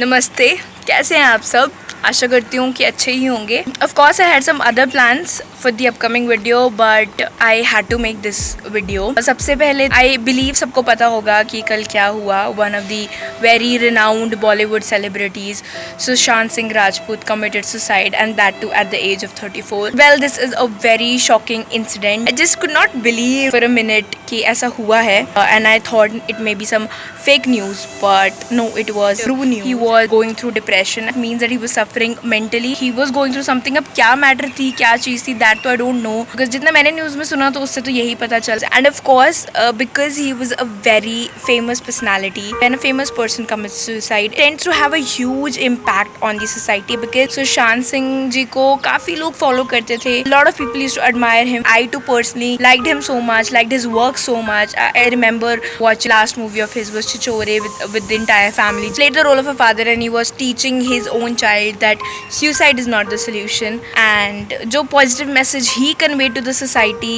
नमस्ते, कैसे हैं आप सब? आशा करती हूँ कि अच्छे ही होंगे। Of course, I had some other plans for the upcoming video, but I had to make this video. सबसे पहले I believe सबको पता होगा कि कल क्या हुआ। One of the very renowned Bollywood celebrities, Sushant Singh Rajput, committed suicide, and that too at the age of 34. Well, this is a very shocking incident. I just could not believe for a minute कि ऐसा हुआ है, and I thought it may be some fake news, but no, it was true news. He was going through depression. It means that he was suffering mentally. He was going through something. अब क्या matter थी, क्या चीज़ थी, that तो I don't know. Because जितना मैंने news में सुना तो उससे तो यही पता चल. And of course, because he was a very famous personality, when a famous person commits suicide, it tends to have a huge impact on the society. Because Sushant Singh ji को काफ़ी लोग follow करते थे. A lot of people used to admire him. I too personally liked him so much, liked his work so much. I remember watching last movie of his was Chichore with the entire family. He played the role of a father and he was teaching his own child that suicide is not the solution. And जो positive message he conveyed to the society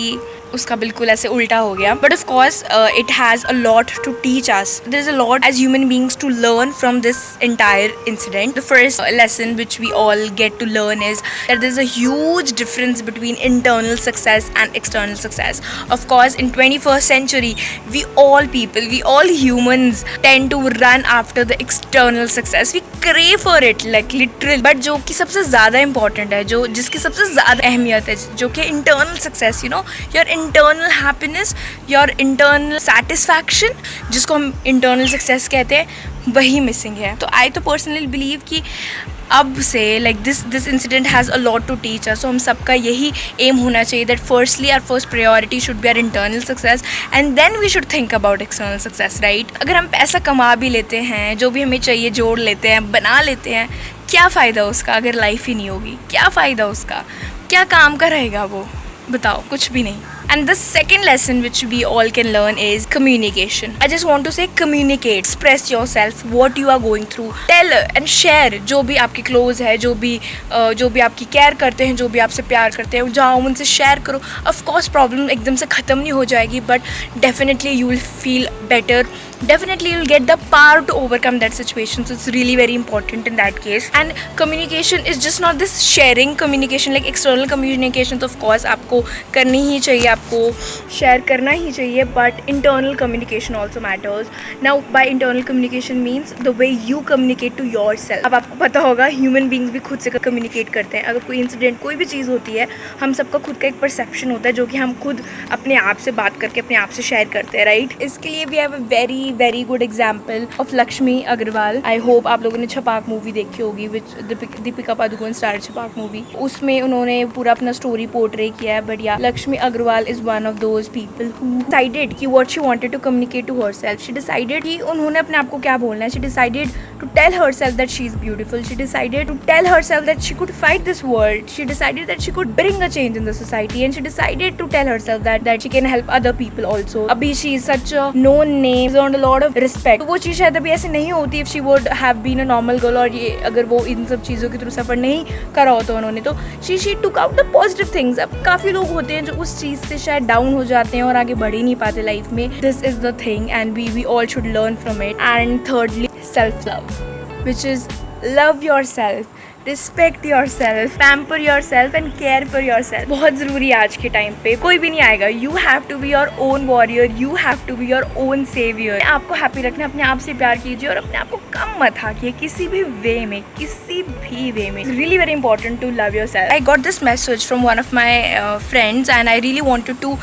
उसका बिल्कुल ऐसे उल्टा हो गया. But of course, it has a lot to teach us. There is a lot as human beings to learn from this entire incident. The first lesson which we all get to learn is that there is a huge difference between internal success and external success. Of course, in 21st century, we all humans tend to run after the external success. We crave for it, like literally. But जो कि सबसे ज़्यादा important है, जो जिसकी सबसे ज़्यादा अहमियत है, जो कि internal success, you know, your internal happiness, your internal satisfaction, जिसको हम internal success कहते हैं, वही missing है. तो I तो personally believe कि अब से like this incident has a lot to teach us. So हम सबका यही aim होना चाहिए that firstly our first priority should be our internal success and then we should think about external success, right? अगर हम पैसा कमा भी लेते हैं, जो भी हमें चाहिए जोड़ लेते हैं, बना लेते हैं, क्या फ़ायदा उसका अगर लाइफ ही नहीं होगी? क्या फ़ायदा उसका? क्या काम का रहेगा वो? बताओ, कुछ भी नहीं. And the second lesson which we all can learn is communication. I just want to say communicate, express yourself, what you are going through, tell and share. जो भी आपके close है, जो भी आपकी care करते हैं, जो भी आपसे प्यार करते हैं, जाओ उनसे share करो. Of course problem एकदम से ख़त्म नहीं हो जाएगी, but definitely you will feel better. Definitely you'll get the power to overcome that situation. So it's really very important in that case. And communication is just not this sharing communication, like external communication तो of course आपको करनी ही चाहिए, आपको share करना ही चाहिए, but internal communication also matters. Now by internal communication means the way you communicate to yourself. अब आपको पता होगा human beings भी खुद से communicate करते हैं. अगर कोई incident कोई भी चीज़ होती है, हम सबका खुद का एक perception होता है जो कि हम खुद अपने आप से बात करके अपने आप से share करते हैं, right? इसके लिए we have a very good example of Lakshmi Agarwal. I hope आप लोगों ने छपाक मूवी देखी होगी, which Deepika Padukone star Chhapaak movie. उसमें उन्होंने पूरा अपना स्टोरी पोर्ट्रे किया है. बट या Lakshmi Agarwal is one of those people who decided कि what she wanted to communicate to herself. She decided कि उन्होंने अपने आप को क्या बोलना है. She decided to tell herself that she is beautiful. She decided to tell herself that she could fight this world. She decided that she could bring a change in the society, and she decided to tell herself that she can help other people also. अभी she is such a known name, she's earned a lot of respect. तो वो चीज़ शायद अभी ऐसे नहीं होती if she would have been a normal girl, और ये अगर वो इन सब चीज़ों के थ्रू सफ़र नहीं करा होता उन्होंने, तो she took out the positive things. अब काफ़ी लोग होते हैं जो उस चीज़ से शायद डाउन हो जाते हैं और आगे बढ़ ही नहीं पाते लाइफ में. This is the thing and we all should learn from it. And thirdly, self love, which is love yourself, respect your self, pamper your self and care for your self. बहुत ज़रूरी है आज के time पे. कोई भी नहीं आएगा. You have to be your own warrior, you have to be your own saviour. आपको हैप्पी रखना, अपने आप से प्यार कीजिए और अपने आप को कम मत हाकिए किसी भी वे में, किसी भी वे में. Really very important to love yourself. I got this message from one of my friends and I really wanted to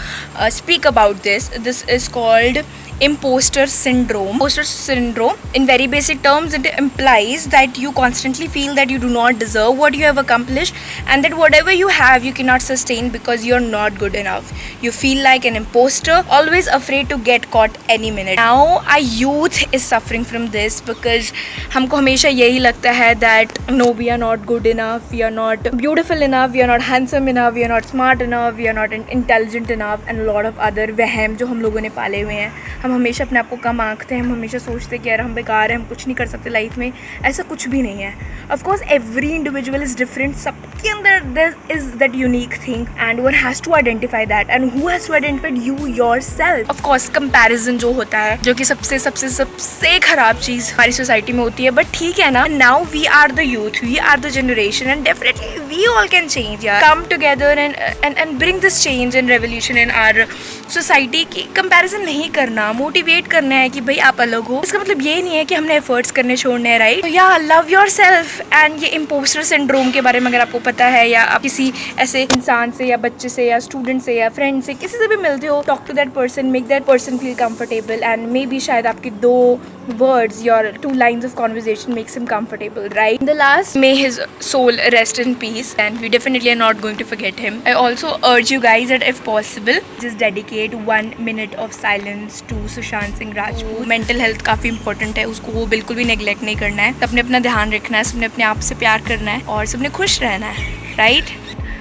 speak about this. This is called imposter syndrome. Imposter syndrome, in very basic terms, it implies that you constantly feel that you do not deserve what you have accomplished and that whatever you have you cannot sustain because you're not good enough. You feel like an imposter, always afraid to get caught any minute. Now our youth is suffering from this because हमको हमेशा यही लगता है that no, we are not good enough, we are not beautiful enough, we are not handsome enough, we are not smart enough, we are not intelligent enough and a lot of other वहम जो हम लोगों ने पाले हुए हैं. हम हमेशा अपने आप को कम आंकते हैं. हम हमेशा सोचते हैं कि यार हम बेकार हैं, हम कुछ नहीं कर सकते लाइफ में. ऐसा कुछ भी नहीं है. Of course every individual is different. सब सबके अंदर there is that unique thing and one has to identify that and who has to identify you yourself. Of course comparison जो होता है जो कि सबसे सबसे सबसे खराब चीज हमारी सोसाइटी में होती है, बट ठीक है ना, now we are the youth, we are the generation and definitely we all can change, yeah. Come together and bring this change and revolution in our society. की comparison नहीं करना, मोटिवेट करना है कि भाई आप अलग हो, इसका मतलब ये नहीं है कि हमने एफर्ट्स करने छोड़ने हैं, राइट? तो या लव योरसेल्फ. एंड ये इम्पोस्टर सिंड्रोम के बारे में अगर आपको पता है या आप किसी ऐसे इंसान से या बच्चे से या स्टूडेंट से या फ्रेंड से किसी से भी मिलते हो, talk to that person, make that person feel comfortable and maybe शायद आपकी 2 words, your 2 lines of conversation makes him comfortable, right? The last, may his soul rest in peace and we definitely are not going to forget him. I also urge you guys that if possible just dedicate 1 minute of silence to Sushant Singh Rajput. Mental health काफ़ी important है, उसको वो बिल्कुल भी neglect नहीं करना है. सबने अपना ध्यान रखना है, सबने अपने आप से प्यार करना है और सबने खुश रहना है, right?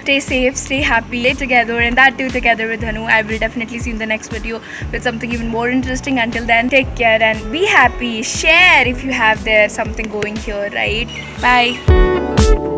Stay safe, stay happy, stay together, and that too together with Dhanu. I will definitely see you in the next video with something even more interesting. Until then, take care and be happy. Share if you have there something going here, right? Bye.